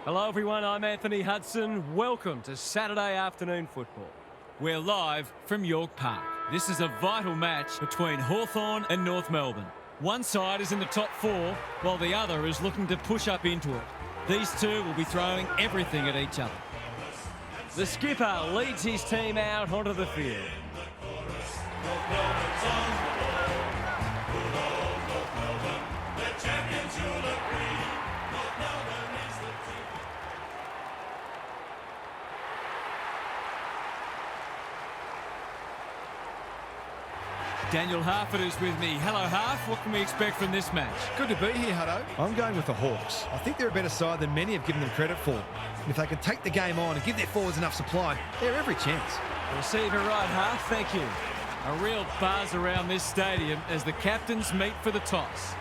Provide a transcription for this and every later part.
Hello everyone, I'm Anthony Hudson. Welcome to Saturday afternoon football. We're live from York Park. This is a vital match between Hawthorn and North Melbourne. One side is in the top four, while the other is looking to push up into it. These two will be throwing everything at each other. The skipper leads his team out onto the field. Daniel Harford is with me. Hello, Harf. What can we expect from this match? Good to be here, Hutto. I'm going with the Hawks. I think they're a better side than many have given them credit for. And if they can take the game on and give their forwards enough supply, they're every chance. Receiver right, Harf. Thank you. A real buzz around this stadium as the captains meet for the toss.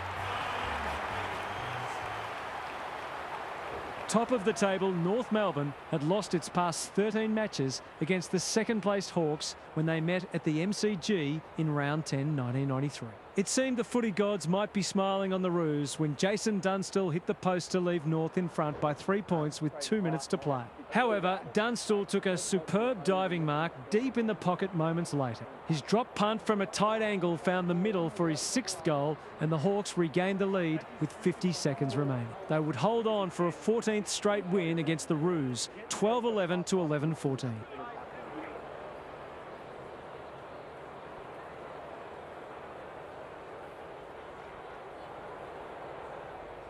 Top of the table, North Melbourne had lost its past 13 matches against the second-placed Hawks when they met at the MCG in round 10, 1993. It seemed the footy gods might be smiling on the Roos when Jason Dunstall hit the post to leave North in front by 3 points with 2 minutes to play. However, Dunstall took a superb diving mark deep in the pocket moments later. His drop punt from a tight angle found the middle for his 6th goal, and the Hawks regained the lead with 50 seconds remaining. They would hold on for a 14th straight win against the Roos, 12-11 to 11-14.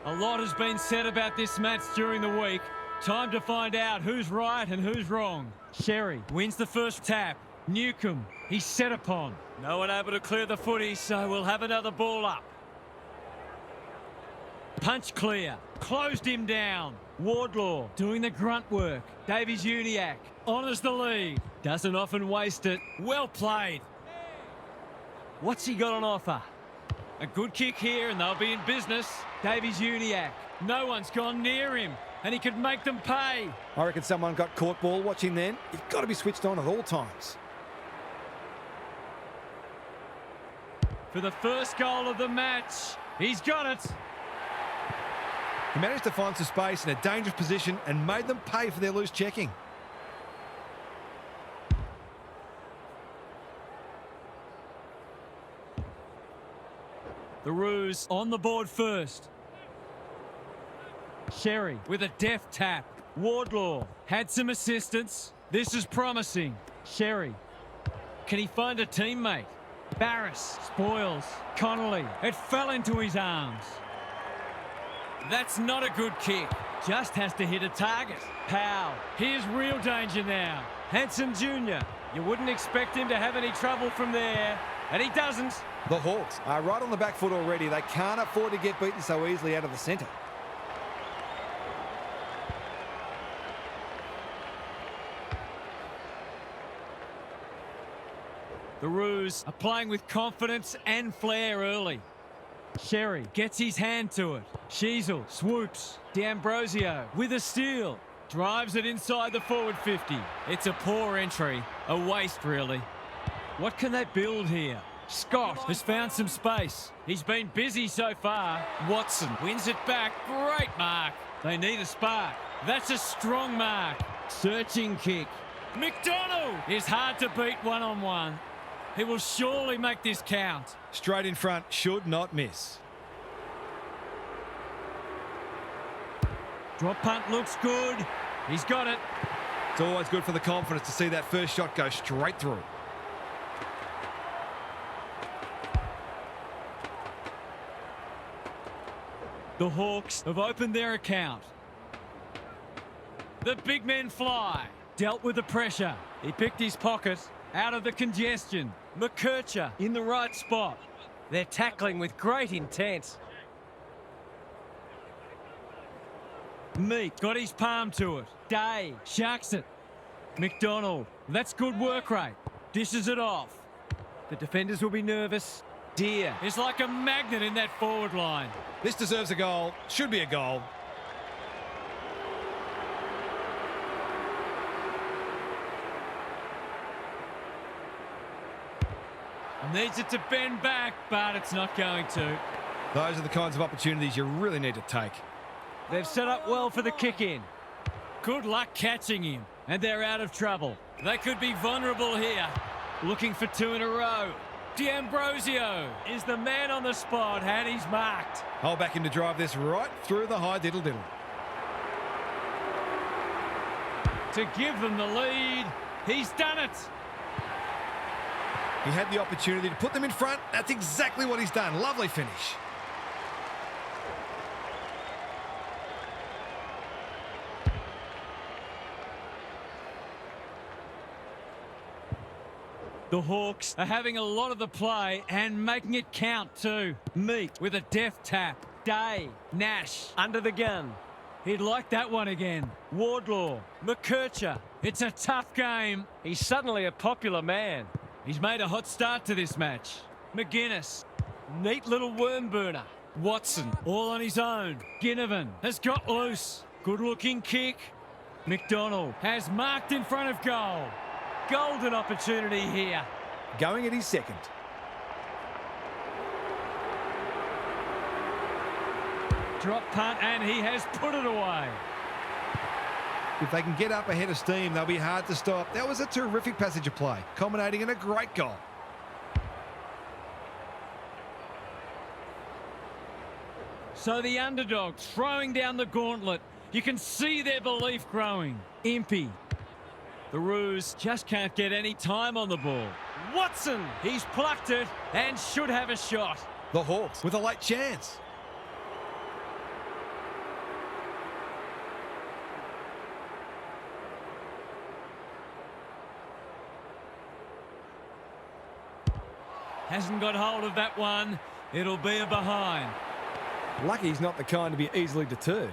A lot has been said about this match during the week. Time to find out who's right and who's wrong. Sherry wins the first tap. Newcomb, he's set upon. No one able to clear the footy, so we'll have another ball up. Punch clear. Closed him down. Wardlaw doing the grunt work. Davies-Uniacke honours the lead. Doesn't often waste it. Well played. What's he got on offer? A good kick here and they'll be in business. Davies-Uniacke. No one's gone near him. And he could make them pay. I reckon someone got caught ball watching then. You've got to be switched on at all times. For the first goal of the match, he's got it. He managed to find some space in a dangerous position and made them pay for their loose checking. The Roos on the board first. Sherry with a deft tap. Wardlaw had some assistance. This is promising. Sherry. Can he find a teammate? Barris spoils. Connolly. It fell into his arms. That's not a good kick. Just has to hit a target. Powell. Here's real danger now. Hanson Jr. You wouldn't expect him to have any trouble from there. And he doesn't. The Hawks are right on the back foot already. They can't afford to get beaten so easily out of the centre. The Roos are playing with confidence and flair early. Sherry gets his hand to it. Sheasel swoops. D'Ambrosio with a steal. Drives it inside the forward 50. It's a poor entry. A waste, really. What can they build here? Scott has found some space. He's been busy so far. Watson wins it back. Great mark. They need a spark. That's a strong mark. Searching kick. McDonald is hard to beat one-on-one. He will surely make this count. Straight in front, should not miss. Drop punt looks good. He's got it. It's always good for the confidence to see that first shot go straight through. The Hawks have opened their account. The big men fly. Dealt with the pressure. He picked his pocket out of the congestion. McKercher in the right spot. They're tackling with great intent. Meek got his palm to it. Day sharks it. McDonald, that's good work rate. Dishes it off. The defenders will be nervous. Deer is like a magnet in that forward line. This deserves a goal. Should be a goal. Needs it to bend back, but it's not going to. Those are the kinds of opportunities you really need to take. They've set up well for the kick-in. Good luck catching him. And they're out of trouble. They could be vulnerable here. Looking for 2 in a row. D'Ambrosio is the man on the spot, and he's marked. I'll back him to drive this right through the high diddle-diddle. To give them the lead. He's done it. He had the opportunity to put them in front. That's exactly what he's done. Lovely finish. The Hawks are having a lot of the play and making it count too. Meek with a deft tap. Day. Nash under the gun. He'd like that one again. Wardlaw. McKercher. It's a tough game. He's suddenly a popular man. He's made a hot start to this match. McGuinness. Neat little worm burner. Watson. All on his own. Ginnivan has got loose. Good looking kick. McDonald has marked in front of goal. Golden opportunity here. Going at his second. Drop punt, and he has put it away. If they can get up ahead of steam, they'll be hard to stop. That was a terrific passage of play, culminating in a great goal. So the underdog throwing down the gauntlet. You can see their belief growing. Impey. The Roos just can't get any time on the ball. Watson, he's plucked it and should have a shot. The Hawks with a late chance. Hasn't got hold of that one. It'll be a behind. Lucky he's not the kind to be easily deterred.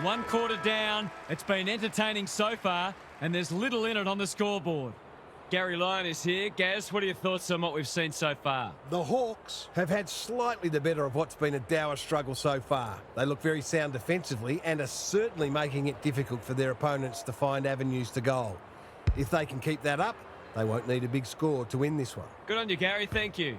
One quarter down. It's been entertaining so far, and there's little in it on the scoreboard. Gary Lyon is here. Gaz, what are your thoughts on what we've seen so far? The Hawks have had slightly the better of what's been a dour struggle so far. They look very sound defensively and are certainly making it difficult for their opponents to find avenues to goal. If they can keep that up, they won't need a big score to win this one. Good on you, Gary. Thank you.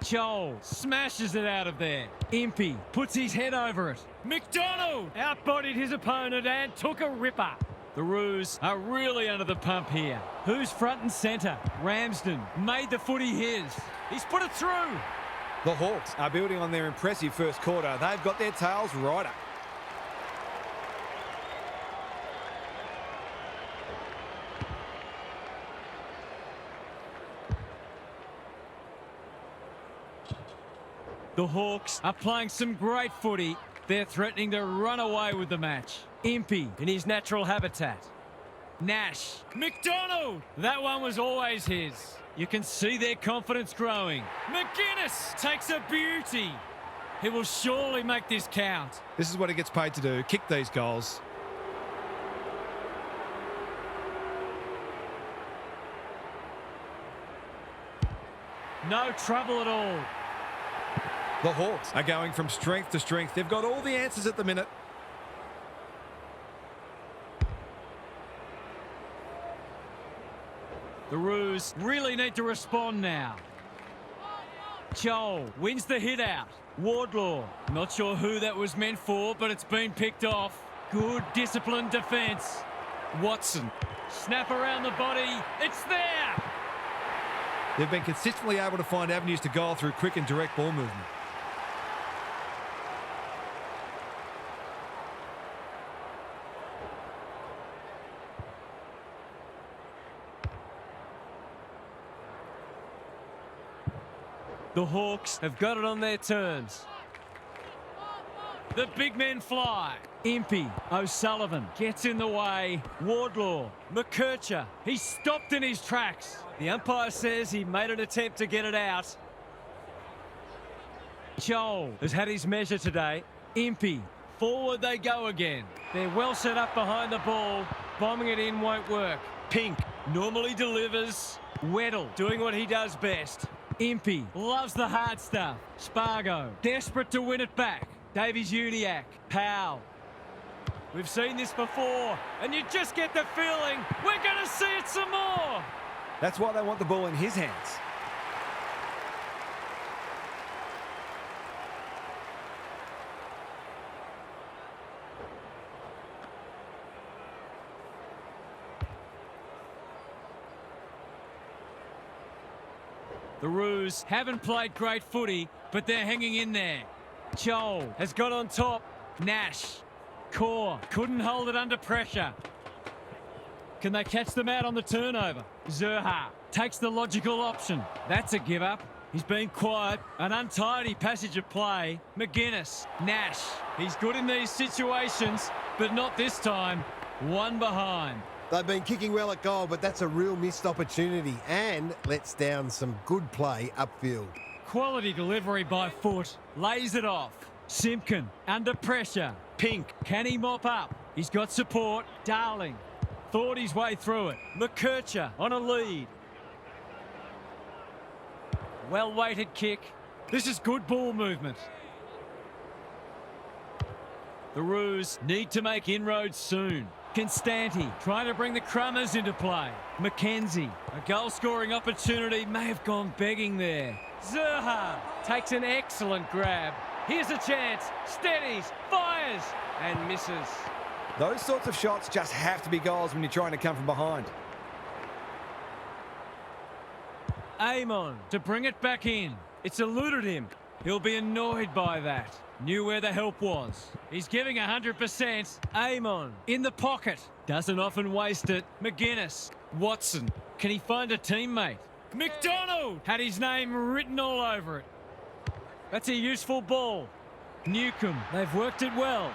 Joel smashes it out of there. Impey puts his head over it. McDonald outbodied his opponent and took a ripper. The Roos are really under the pump here. Who's front and centre? Ramsden made the footy his. He's put it through. The Hawks are building on their impressive first quarter. They've got their tails right up. The Hawks are playing some great footy. They're threatening to run away with the match. Impey in his natural habitat. Nash. McDonald! That one was always his. You can see their confidence growing. McGuinness takes a beauty. He will surely make this count. This is what he gets paid to do, kick these goals. No trouble at all. The Hawks are going from strength to strength. They've got all the answers at the minute. The Roos really need to respond now. Joel wins the hit out. Wardlaw, not sure who that was meant for, but it's been picked off. Good disciplined defence. Watson Snap around the body. It's there. They've been consistently able to find avenues to goal through quick and direct ball movement. The Hawks have got it on their turns. The big men fly. Impey, O'Sullivan gets in the way. Wardlaw, McKercher, he's stopped in his tracks. The umpire says he made an attempt to get it out. Joel has had his measure today. Impey, forward they go again. They're well set up behind the ball. Bombing it in won't work. Pink normally delivers. Weddle doing what he does best. Impey loves the hard stuff. Spargo desperate to win it back. Davies-Uniacke, Powell. We've seen this before, and you just get the feeling we're going to see it some more. That's why they want the ball in his hands. The Roos haven't played great footy, but they're hanging in there. Joel has got on top. Nash. Core couldn't hold it under pressure. Can they catch them out on the turnover? Zerha takes the logical option. That's a give up. He's been quiet. An untidy passage of play. McGuinness. Nash. He's good in these situations, but not this time. One behind. They've been kicking well at goal, but that's a real missed opportunity and lets down some good play upfield. Quality delivery by foot. Lays it off. Simpkin under pressure. Pink, can he mop up? He's got support. Darling thought his way through it. McKercher on a lead. Well-weighted kick. This is good ball movement. The Roos need to make inroads soon. Constanti trying to bring the Crummers into play. McKenzie, a goal-scoring opportunity, may have gone begging there. Zerha takes an excellent grab. Here's a chance. Steadies, fires, and misses. Those sorts of shots just have to be goals when you're trying to come from behind. Amon to bring it back in. It's eluded him. He'll be annoyed by that. Knew where the help was. He's giving 100%. Amon in the pocket. Doesn't often waste it. McGuinness. Watson. Can he find a teammate? McDonald had his name written all over it. That's a useful ball. Newcomb. They've worked it well.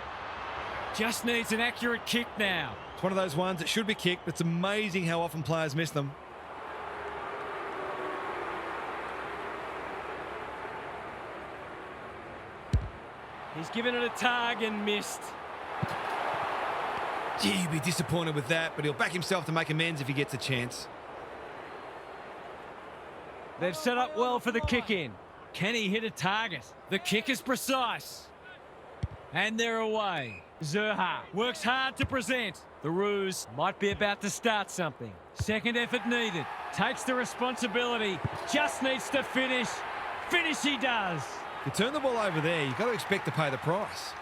Just needs an accurate kick now. It's one of those ones that should be kicked, but it's amazing how often players miss them. He's given it a tug and missed. Gee, he'd be disappointed with that, but he'll back himself to make amends if he gets a chance. They've set up well for the kick-in. Can he hit a target? The kick is precise. And they're away. Zerha works hard to present. The Roos might be about to start something. Second effort needed. Takes the responsibility. Just needs to finish. Finish he does. You turn the ball over there, you've got to expect to pay the price.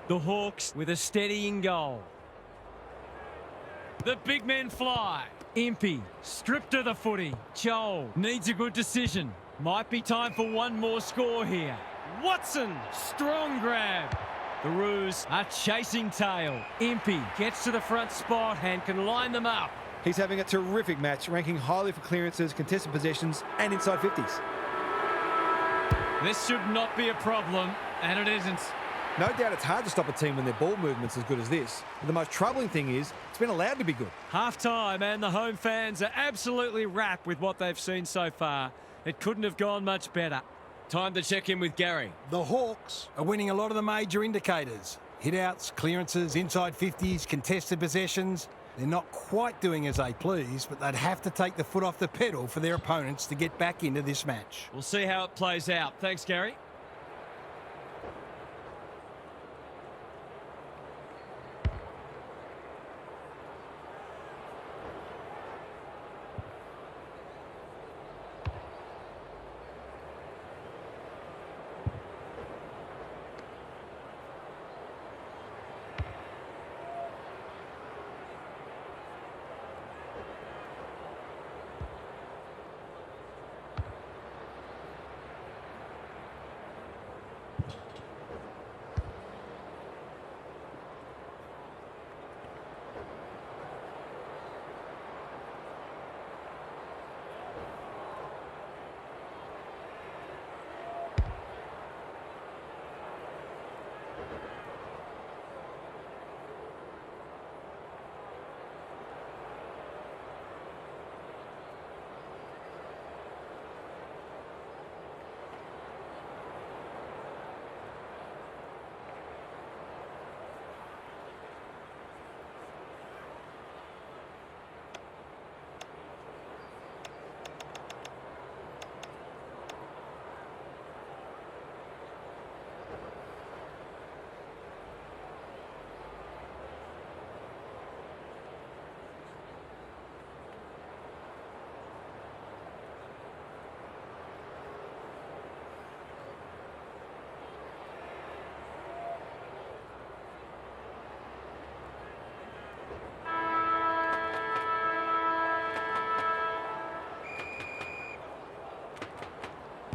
The Hawks with a steadying goal. The big men fly. Impey stripped of the footy. Joel needs a good decision. Might be time for one more score here. Watson, strong grab. The Roos are chasing tail. Impey gets to the front spot and can line them up. He's having a terrific match, ranking highly for clearances, contested possessions, and inside 50s. This should not be a problem, and it isn't. No doubt it's hard to stop a team when their ball movement's as good as this. But the most troubling thing is, it's been allowed to be good. Half-time, and the home fans are absolutely wrapped with what they've seen so far. It couldn't have gone much better. Time to check in with Gary. The Hawks are winning a lot of the major indicators. Hit-outs, clearances, inside 50s, contested possessions. They're not quite doing as they please, but they'd have to take the foot off the pedal for their opponents to get back into this match. We'll see how it plays out. Thanks, Gary.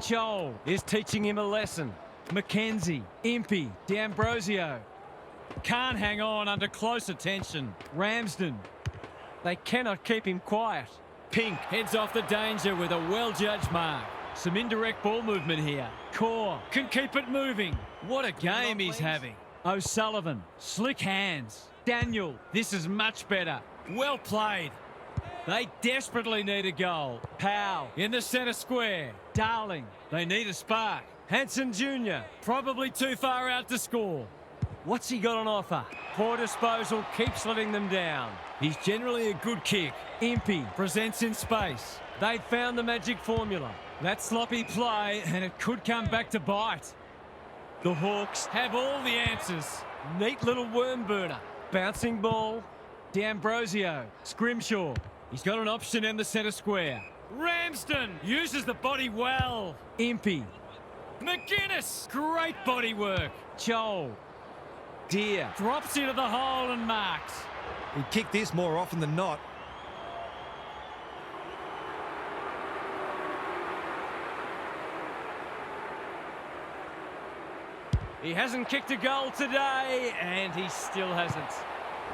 Joel is teaching him a lesson. Mackenzie, Impey, D'Ambrosio. Can't hang on under close attention. Ramsden. They cannot keep him quiet. Pink heads off the danger with a well-judged mark. Some indirect ball movement here. Core can keep it moving. What a game he's having. O'Sullivan, slick hands. Daniel, this is much better. Well played. They desperately need a goal. Powell in the centre square. Darling, they need a spark. Hanson Jr., probably too far out to score. What's he got on offer? Poor disposal keeps letting them down. He's generally a good kick. Impey presents in space. They've found the magic formula. That sloppy play, and it could come back to bite. The Hawks have all the answers. Neat little worm burner. Bouncing ball. D'Ambrosio. Scrimshaw. He's got an option in the centre square. Ramsden uses the body well. Impey. McGuinness. Great body work. Joel. Deer drops into the hole and marks. He'd kick this more often than not. He hasn't kicked a goal today, and he still hasn't.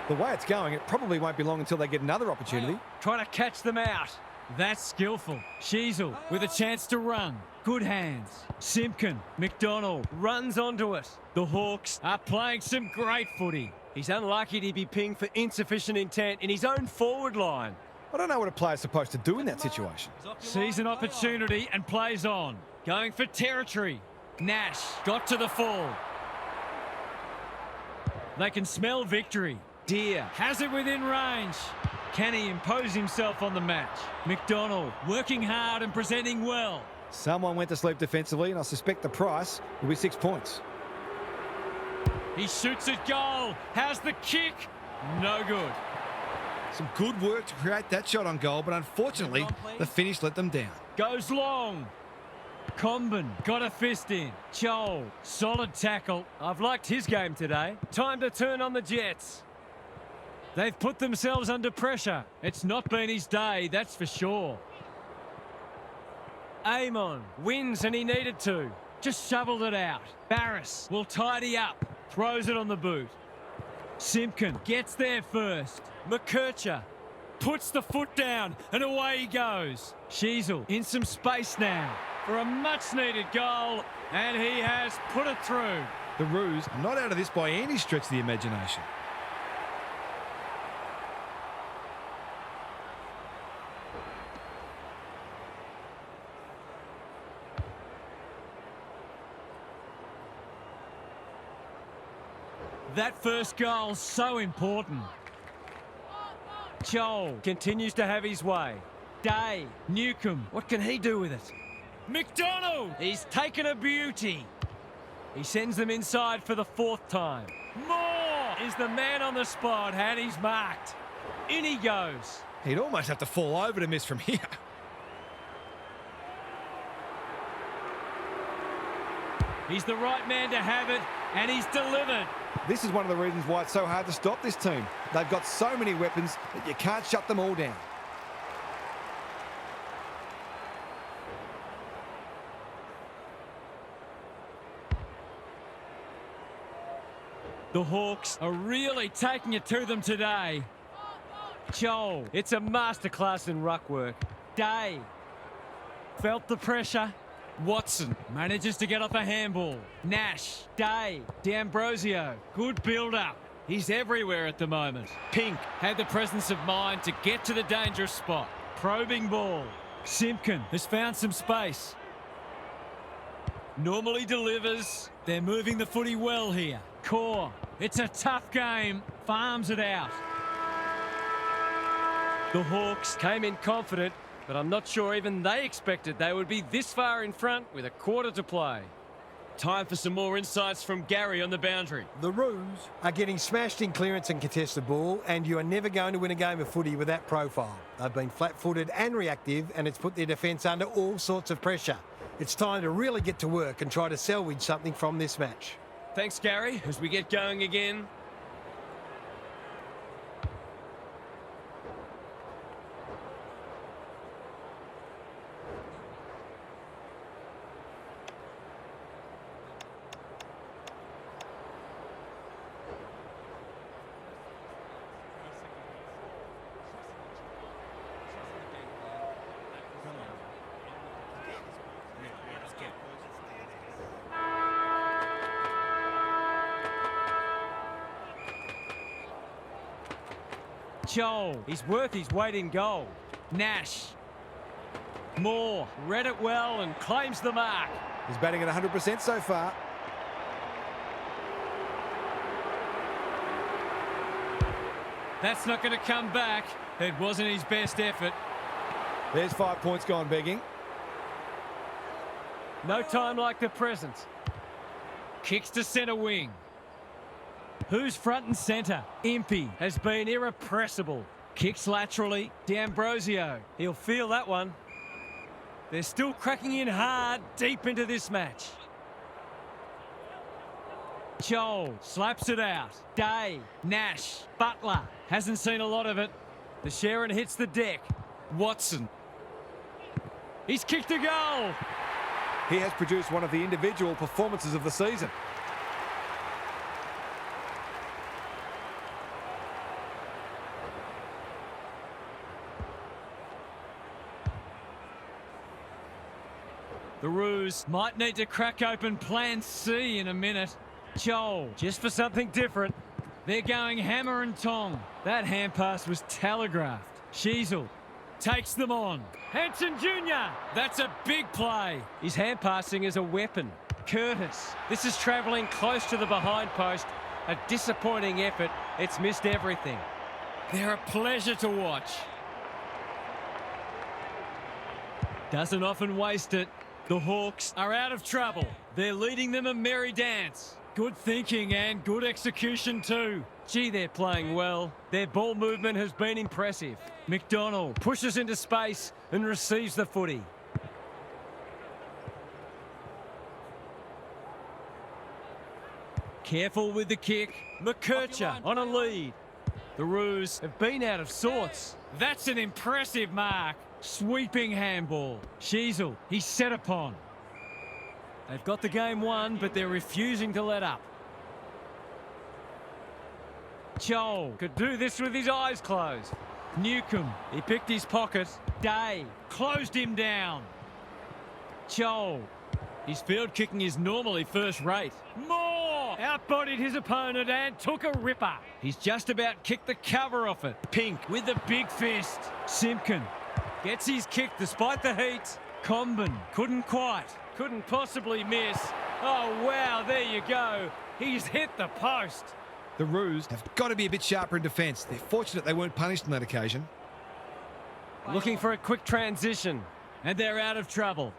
The way it's going, it probably won't be long until they get another opportunity. Trying to catch them out. That's skillful. Sheasel with a chance to run. Good hands. Simpkin. McDonald runs onto it. The Hawks are playing some great footy. He's unlucky to be pinged for insufficient intent in his own forward line. I don't know what a player's supposed to do in that situation. Sees an opportunity and plays on. Going for territory. Nash got to the full. They can smell victory. Deer has it within range. Can he impose himself on the match? McDonald working hard and presenting well. Someone went to sleep defensively, and I suspect the price will be 6 points. He shoots at goal. How's the kick? No good. Some good work to create that shot on goal, but unfortunately, the finish let them down. Goes long. Comben got a fist in. Joel, solid tackle. I've liked his game today. Time to turn on the Jets. They've put themselves under pressure. It's not been his day, that's for sure. Amon wins, and he needed to. Just shoveled it out. Barris will tidy up. Throws it on the boot. Simpkin gets there first. McKercher puts the foot down, and away he goes. Sheasel in some space now for a much-needed goal, and he has put it through. The Roos not out of this by any stretch of the imagination. That first goal so important. Joel continues to have his way. Day, Newcomb, what can he do with it? McDonald, he's taken a beauty. He sends them inside for the 4th time. Moore is the man on the spot, and he's marked. In he goes. He'd almost have to fall over to miss from here. He's the right man to have it, and he's delivered. This is one of the reasons why it's so hard to stop this team. They've got so many weapons that you can't shut them all down. The Hawks are really taking it to them today. Joel, it's a masterclass in ruck work. Day felt the pressure. Watson manages to get off a handball. Nash, Day, D'Ambrosio, good build-up. He's everywhere at the moment. Pink had the presence of mind to get to the dangerous spot. Probing ball. Simpkin has found some space. Normally delivers. They're moving the footy well here. Core, it's a tough game. Farms it out. The Hawks came in confident, but I'm not sure even they expected they would be this far in front with a quarter to play. Time for some more insights from Gary on the boundary. The Roos are getting smashed in clearance and contested ball, and you are never going to win a game of footy with that profile. They've been flat-footed and reactive, and it's put their defence under all sorts of pressure. It's time to really get to work and try to salvage something from this match. Thanks, Gary, as we get going again. Joel, he's worth his weight in gold. Nash. Moore read it well and claims the mark. He's batting at 100% so far. That's not going to come back. It wasn't his best effort. There's 5 points gone begging. No time like the present. Kicks to centre wing. Who's front and centre? Impey has been irrepressible. Kicks laterally. D'Ambrosio. He'll feel that one. They're still cracking in hard deep into this match. Joel slaps it out. Day, Nash, Butler. Hasn't seen a lot of it. The Sharon hits the deck. Watson. He's kicked a goal. He has produced one of the individual performances of the season. The Roos might need to crack open plan C in a minute. Joel, just for something different. They're going hammer and tong. That hand pass was telegraphed. Sheasel takes them on. Hanson Jr. That's a big play. His hand passing is a weapon. Curtis. This is travelling close to the behind post. A disappointing effort. It's missed everything. They're a pleasure to watch. Doesn't often waste it. The Hawks are out of trouble. They're leading them a merry dance. Good thinking and good execution too. Gee, they're playing well. Their ball movement has been impressive. McDonald pushes into space and receives the footy. Careful with the kick. McKercher on a lead. The Roos have been out of sorts. That's an impressive mark. Sweeping handball. Sheasel, he's set upon. They've got the game won, but they're refusing to let up. Joel could do this with his eyes closed. Newcomb, he picked his pocket. Day closed him down. Joel, his field kicking is normally first rate. Moore outbodied his opponent and took a ripper. He's just about kicked the cover off it. Pink with the big fist. Simpkin gets his kick despite the heat. Comben couldn't possibly miss. Oh, wow, there you go. He's hit the post. The Roos have got to be a bit sharper in defence. They're fortunate they weren't punished on that occasion. Looking for a quick transition, and they're out of trouble.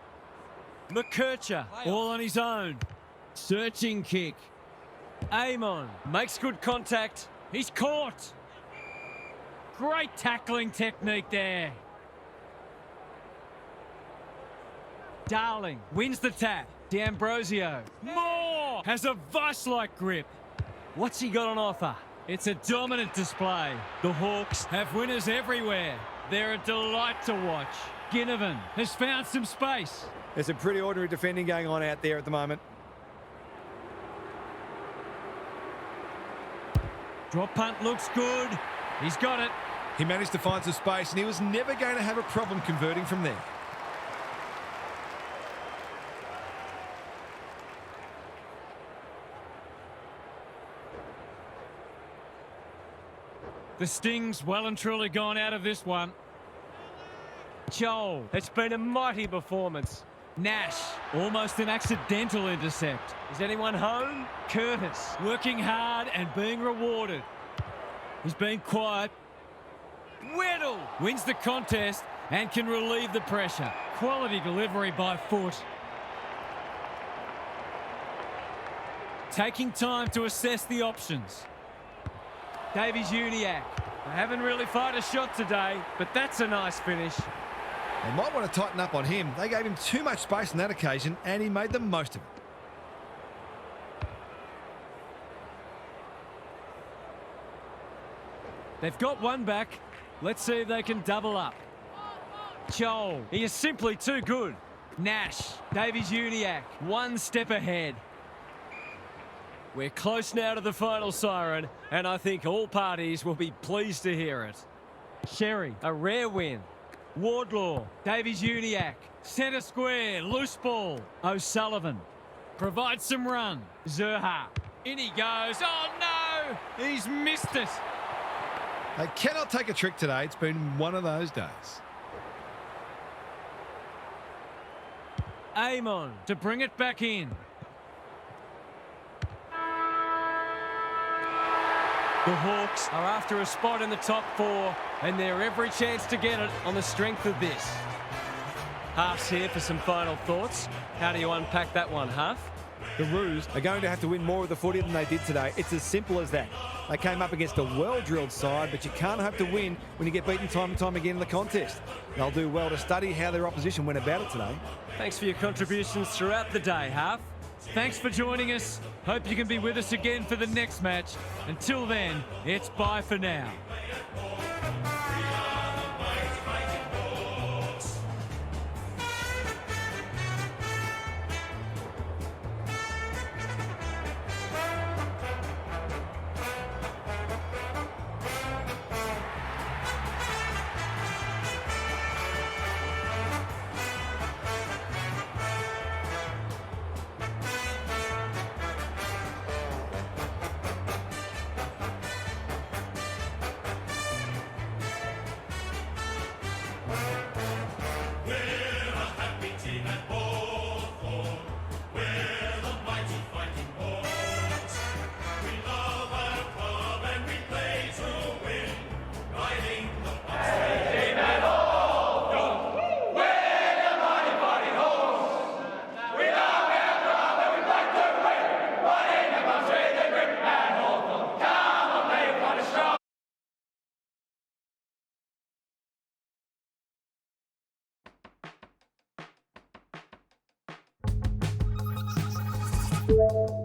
McKercher, all on his own. Searching kick. Amon makes good contact. He's caught. Great tackling technique there. Darling wins the tap. D'Ambrosio. Moore has a vice-like grip. What's he got on offer? It's a dominant display. The Hawks have winners everywhere. They're a delight to watch. Ginnivan has found some space. There's some pretty ordinary defending going on out there at the moment. Drop punt looks good. He's got it. He managed to find some space and he was never going to have a problem converting from there. The Sting's well and truly gone out of this one. Joel, it's been a mighty performance. Nash, almost an accidental intercept. Is anyone home? Curtis, working hard and being rewarded. He's been quiet. Weddle wins the contest and can relieve the pressure. Quality delivery by foot. Taking time to assess the options. Davies-Uniacke. They haven't really fired a shot today, but that's a nice finish. They might want to tighten up on him. They gave him too much space on that occasion, and he made the most of it. They've got one back. Let's see if they can double up. Joel, he is simply too good. Nash, Davies-Uniacke, one step ahead. We're close now to the final siren, and I think all parties will be pleased to hear it. Sherry, a rare win. Wardlaw, Davies-Uniacke, centre square, loose ball. O'Sullivan provides some run. Zerha, in he goes. Oh no, he's missed it. They cannot take a trick today. It's been one of those days. Amon to bring it back in. The Hawks are after a spot in the top 4, and they're every chance to get it on the strength of this. Half's here for some final thoughts. How do you unpack that one, Half? The Roos are going to have to win more of the footy than they did today. It's as simple as that. They came up against a well-drilled side, but you can't hope to win when you get beaten time and time again in the contest. They'll do well to study how their opposition went about it today. Thanks for your contributions throughout the day, Half. Thanks for joining us. Hope you can be with us again for the next match. Until then, it's bye for now. You